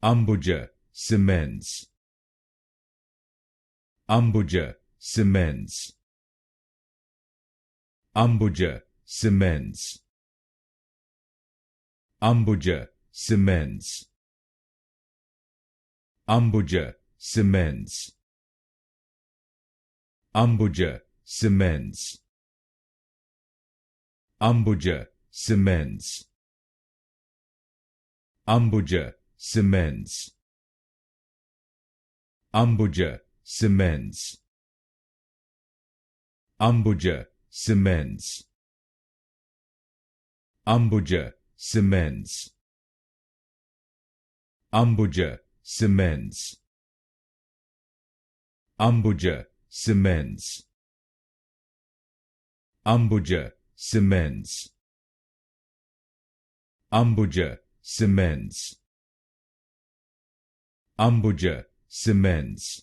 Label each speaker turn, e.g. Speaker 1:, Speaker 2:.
Speaker 1: Ambuja Cements. Ambuja Cements. Ambuja Cements. Ambuja Cements. Ambuja Cements. Ambuja Cements. Ambuja Cements. Ambuja Cements. Ambuja Cements. Ambuja Cements. Ambuja Cements. Ambuja Cements. Ambuja Cements. Ambuja Cements. Ambuja Cements. Ambuja Cements.